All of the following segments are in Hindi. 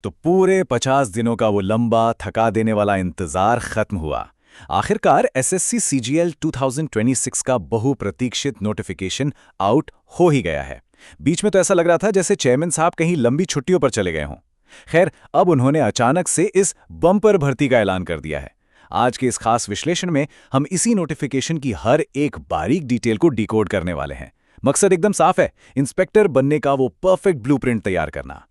तो पूरे 50 दिनों का वो लंबा थका देने वाला इंतजार खत्म हुआ। आखिरकार एसएससी सीजीएल 2026 का बहुप्रतीक्षित नोटिफिकेशन आउट हो ही गया है। बीच में तो ऐसा लग रहा था जैसे चेयरमैन साहब कहीं लंबी छुट्टियों पर चले गए हों। खैर, अब उन्होंने अचानक से इस बम्पर भर्ती का ऐलान कर दिया है। आज के इस खास विश्लेषण में हम इसी नोटिफिकेशन की हर एक बारीक डिटेल को डिकोड करने वाले हैं। मकसद एकदम साफ है, इंस्पेक्टर बनने का वो परफेक्ट ब्लूप्रिंट तैयार करना।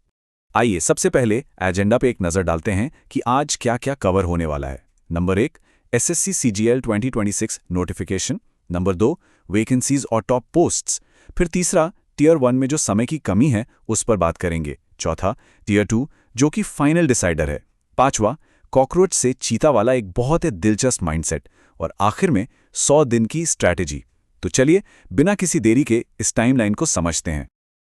आइए सबसे पहले एजेंडा पे एक नजर डालते हैं कि आज क्या क्या कवर होने वाला है। Number 1, SSC CGL 2026 notification. Number 2, vacancies और टॉप पोस्ट्स। फिर तीसरा, टीयर 1 में जो समय की कमी है उस पर बात करेंगे। चौथा, टीयर 2 जो कि फाइनल डिसाइडर है। पांचवा, कॉकरोच से चीता वाला एक बहुत ही दिलचस्प माइंडसेट। और आखिर में 100 दिन की स्ट्रैटेजी। तो चलिए बिना किसी देरी के इस टाइमलाइन को समझते हैं।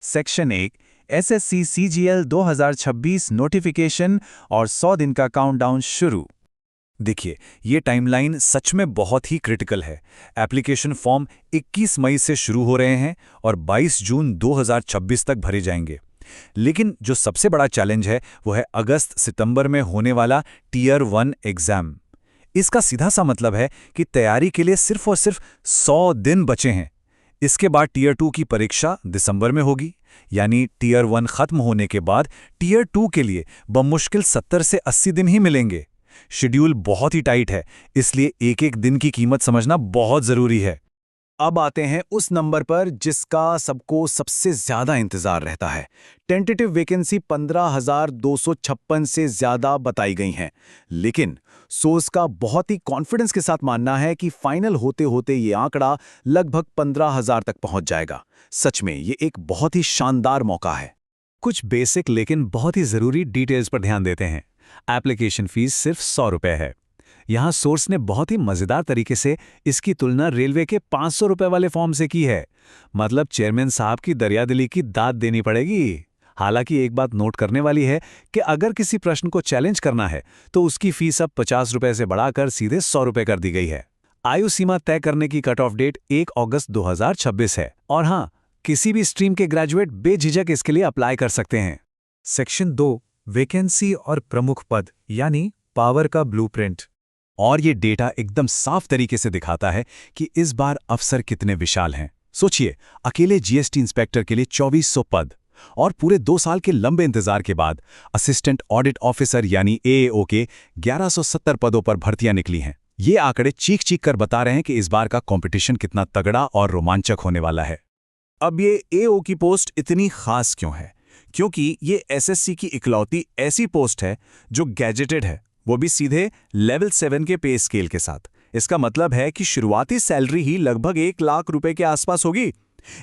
सेक्शन 1, एसएससी सीजीएल 2026 नोटिफिकेशन और 100 दिन का काउंटडाउन शुरू। देखिए, ये टाइमलाइन सच में बहुत ही क्रिटिकल है। एप्लीकेशन फॉर्म 21 मई से शुरू हो रहे हैं और 22 जून 2026 तक भरे जाएंगे। लेकिन जो सबसे बड़ा चैलेंज है वो है अगस्त-सितंबर में होने वाला टीयर 1 एग्जाम। इसका सीधा सा मतलब है कि तैयारी के लिए सिर्फ और सिर्फ 100 दिन बचे हैं। इसके बाद टीयर 2 की परीक्षा दिसंबर में होगी, यानी टीयर 1 खत्म होने के बाद टीयर 2 के लिए बमुश्किल 70 से 80 दिन ही मिलेंगे। शेड्यूल बहुत ही टाइट है, इसलिए एक एक दिन की कीमत समझना बहुत जरूरी है। अब आते हैं उस नंबर पर जिसका सबको सबसे ज्यादा इंतजार रहता है। टेंटेटिव वैकेंसी 15,256 से ज्यादा बताई गई हैं, लेकिन सोर्स का बहुत ही कॉन्फिडेंस के साथ मानना है कि फाइनल होते होते ये आंकड़ा लगभग 15,000 तक पहुंच जाएगा। सच में ये एक बहुत ही शानदार मौका है। कुछ बेसिक लेकिन बहुत ही जरूरी डिटेल्स पर ध्यान देते हैं। एप्लीकेशन फीस सिर्फ 100 रुपए है। यहाँ सोर्स ने बहुत ही मजेदार तरीके से इसकी तुलना रेलवे के 500 रुपए वाले फॉर्म से की है। मतलब चेयरमैन साहब की दरियादिली की दाद देनी पड़ेगी। हालांकि एक बात नोट करने वाली है कि अगर किसी प्रश्न को चैलेंज करना है तो उसकी फीस अब 50 रुपए से बढ़ाकर सीधे 100 रुपए कर दी गई है। आयु सीमा तय करने की कट ऑफ डेट 1 अगस्त 2026 है। और हाँ, किसी भी स्ट्रीम के ग्रेजुएट बेझिझक इसके लिए अप्लाई कर सकते हैं। सेक्शन 2, वैकेंसी और प्रमुख पद यानी पावर का ब्लूप्रिंट। और ये डेटा एकदम साफ तरीके से दिखाता है कि इस बार अफसर कितने विशाल हैं। सोचिए, अकेले जीएसटी इंस्पेक्टर के लिए 2400 पद और पूरे 2 साल के लंबे इंतजार के बाद असिस्टेंट ऑडिट ऑफिसर यानी एएओ के 1170 पदों पर भर्तियां निकली हैं। ये आंकड़े चीख चीख कर बता रहे हैं कि इस बार का कंपटीशन कितना तगड़ा और रोमांचक होने वाला है। अब ये एओ की पोस्ट इतनी खास क्यों है? क्योंकि ये एसएससी की इकलौती ऐसी पोस्ट है जो गैजेटेड है, वो भी सीधे लेवल 7 के पे स्केल के साथ। इसका मतलब है कि शुरुआती सैलरी ही लगभग 1 लाख रुपए के आसपास होगी।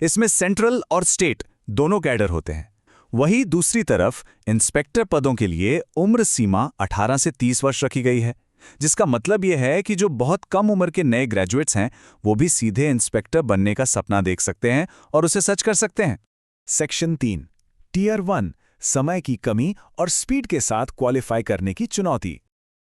इसमें सेंट्रल और स्टेट दोनों कैडर होते हैं। वहीं दूसरी तरफ इंस्पेक्टर पदों के लिए उम्र सीमा 18 से 30 वर्ष रखी गई है, जिसका मतलब यह है कि जो बहुत कम उम्र के नए ग्रेजुएट्स हैं वो भी सीधे इंस्पेक्टर बनने का सपना देख सकते हैं और उसे सच कर सकते हैं। सेक्शन 3, टीयर 1, समय की कमी और स्पीड के साथ क्वालिफाई करने की चुनौती।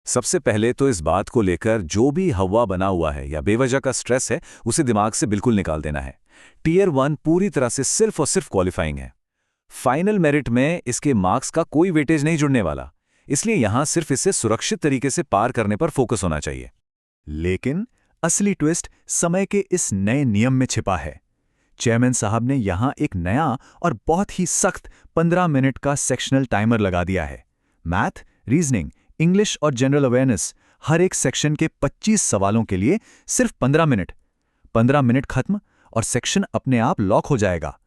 सबसे पहले तो इस बात को लेकर जो भी हवा बना हुआ है या बेवजह का स्ट्रेस है उसे दिमाग से बिल्कुल निकाल देना है। टीयर 1 पूरी तरह से सिर्फ और सिर्फ क्वालिफाइंग है। फाइनल मेरिट में इसके मार्क्स का कोई वेटेज नहीं जुड़ने वाला, इसलिए यहां सिर्फ इसे सुरक्षित तरीके से पार करने पर फोकस होना चाहिए। लेकिन असली ट्विस्ट समय के इस नए नियम में छिपा है। चेयरमैन साहब ने यहां एक नया और बहुत ही सख्त 15 मिनट का सेक्शनल टाइमर लगा दिया है। मैथ, रीजनिंग, इंग्लिश और जनरल अवेयरनेस हर एक सेक्शन के 25 सवालों के लिए सिर्फ 15 मिनट। 15 मिनट खत्म और सेक्शन अपने आप लॉक हो जाएगा।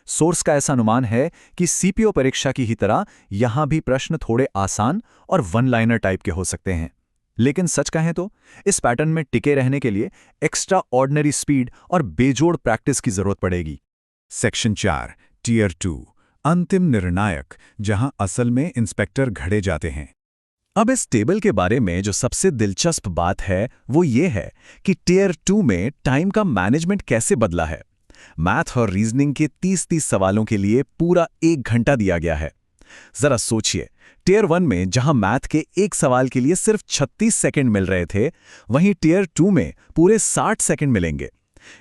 सोर्स का ऐसा अनुमान है कि सीपीओ परीक्षा की ही तरह यहां भी प्रश्न थोड़े आसान और वन लाइनर टाइप के हो सकते हैं। लेकिन सच कहें तो इस पैटर्न में टिके रहने के लिए एक्स्ट्रा ऑर्डिनरी स्पीड और बेजोड़ प्रैक्टिस की जरूरत पड़ेगी। सेक्शन 4, टीयर 2, अंतिम निर्णायक, जहां असल में इंस्पेक्टर घड़े जाते हैं। अब इस टेबल के बारे में जो सबसे दिलचस्प बात है वो ये है कि टीयर 2 में टाइम का मैनेजमेंट कैसे बदला है। मैथ और रीजनिंग के 30-30 सवालों के लिए पूरा 1 घंटा दिया गया है। जरा सोचिए, टीयर 1 में जहां मैथ के एक सवाल के लिए सिर्फ 36 सेकंड मिल रहे थे, वहीं टीयर 2 में पूरे 60 सेकंड मिलेंगे।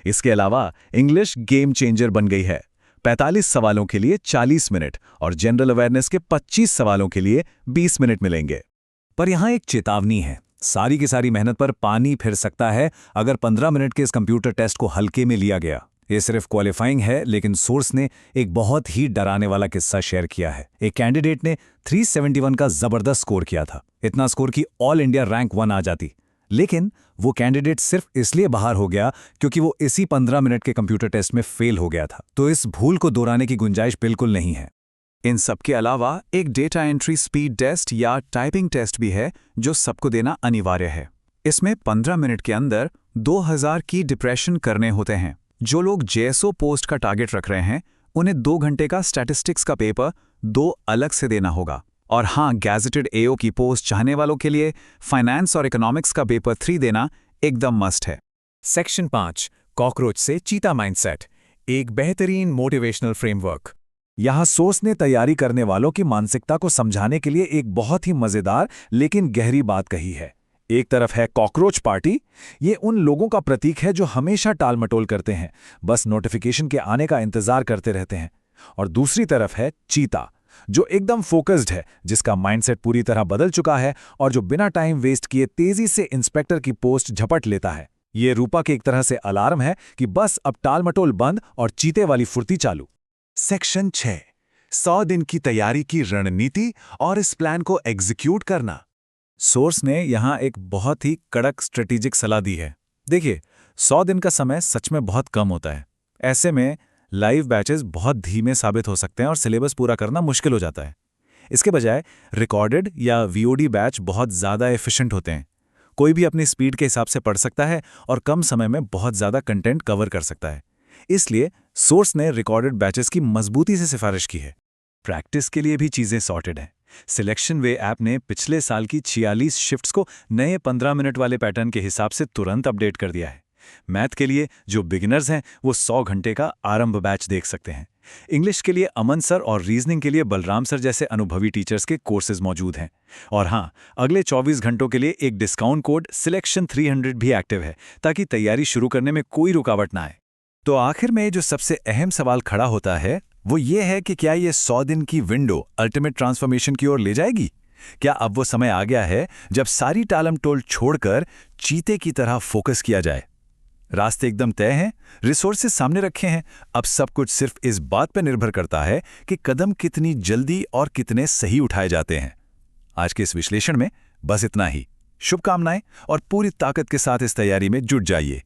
इसके अलावा इंग्लिश गेम चेंजर बन गई है। 45 सवालों के लिए 40 मिनट और जनरल अवेयरनेस के 25 सवालों के लिए 20 मिनट मिलेंगे। पर यहाँ एक चेतावनी है, सारी की सारी मेहनत पर पानी फिर सकता है अगर 15 मिनट के इस कंप्यूटर टेस्ट को हल्के में लिया गया। ये सिर्फ क्वालिफाइंग है, लेकिन सोर्स ने एक बहुत ही डराने वाला किस्सा शेयर किया है। एक कैंडिडेट ने 371 का जबरदस्त स्कोर किया था, इतना स्कोर कि ऑल इंडिया रैंक 1 आ जाती। लेकिन वो कैंडिडेट सिर्फ इसलिए बाहर हो गया क्योंकि वो इसी 15 मिनट के कंप्यूटर टेस्ट में फेल हो गया था। तो इस भूल को दोहराने की गुंजाइश बिल्कुल नहीं है। इन सब के अलावा एक डेटा एंट्री स्पीड टेस्ट या टाइपिंग टेस्ट भी है जो सबको देना अनिवार्य है। इसमें 15 मिनट के अंदर 2000 की डिप्रेशन करने होते हैं। जो लोग जेएसओ पोस्ट का टारगेट रख रहे हैं उन्हें 2 घंटे का स्टैटिस्टिक्स का पेपर 2 अलग से देना होगा। और हाँ, गैजेटेड एओ की पोस्ट चाहने वालों के लिए फाइनेंस और इकोनॉमिक्स का पेपर 3 देना एकदम मस्ट है। सेक्शन 5 कॉकरोच से चीता माइंडसेट, एक बेहतरीन मोटिवेशनल फ्रेमवर्क। यहाँ सोर्स ने तैयारी करने वालों की मानसिकता को समझाने के लिए एक बहुत ही मजेदार लेकिन गहरी बात कही है। एक तरफ है कॉकरोच पार्टी, ये उन लोगों का प्रतीक है जो हमेशा टालमटोल करते हैं, बस नोटिफिकेशन के आने का इंतजार करते रहते हैं। और दूसरी तरफ है चीता, जो एकदम फोकस्ड है, जिसका माइंडसेट पूरी तरह बदल चुका है और जो बिना टाइम वेस्ट किए तेजी से इंस्पेक्टर की पोस्ट झपट लेता है। ये रूपा के एक तरह से अलार्म है कि बस अब टालमटोल बंद और चीते वाली फुर्ती चालू। सेक्शन 6 100 दिन की तैयारी की रणनीति और इस प्लान को एग्जीक्यूट करना। सोर्स ने यहाँ एक बहुत ही कड़क स्ट्रेटेजिक सलाह दी है। देखिए, 100 दिन का समय सच में बहुत कम होता है। ऐसे में लाइव बैचेस बहुत धीमे साबित हो सकते हैं और सिलेबस पूरा करना मुश्किल हो जाता है। इसके बजाय रिकॉर्डेड या वीओडी बैच बहुत ज़्यादा एफिशिएंट होते हैं। कोई भी अपनी स्पीड के हिसाब से पढ़ सकता है और कम समय में बहुत ज़्यादा कंटेंट कवर कर सकता है। इसलिए सोर्स ने रिकॉर्डेड बैचेस की मजबूती से सिफारिश की है। प्रैक्टिस के लिए भी चीज़ें सॉर्टेड हैं। सिलेक्शन वे ऐप ने पिछले साल की 46 शिफ्ट्स को नए 15 मिनट वाले पैटर्न के हिसाब से तुरंत अपडेट कर दिया है। मैथ के लिए जो बिगिनर्स हैं वो 100 घंटे का आरंभ बैच देख सकते हैं। इंग्लिश के लिए अमन सर और रीजनिंग के लिए बलराम सर जैसे अनुभवी टीचर्स के कोर्सेज मौजूद हैं। और हाँ, अगले 24 घंटों के लिए एक डिस्काउंट कोड सिलेक्शन 300 भी एक्टिव है, ताकि तैयारी शुरू करने में कोई रुकावट ना आए। तो आखिर में जो सबसे अहम सवाल खड़ा होता है वो ये है कि क्या ये 100 दिन की विंडो अल्टीमेट ट्रांसफॉर्मेशन की ओर ले जाएगी? क्या अब वो समय आ गया है जब सारी टालमटोल छोड़कर चीते की तरह फोकस किया जाए? रास्ते एकदम तय हैं, रिसोर्सेज सामने रखे हैं। अब सब कुछ सिर्फ इस बात पर निर्भर करता है कि कदम कितनी जल्दी और कितने सही उठाए जाते हैं। आज के इस विश्लेषण में बस इतना ही। शुभकामनाएं और पूरी ताकत के साथ इस तैयारी में जुट जाइए।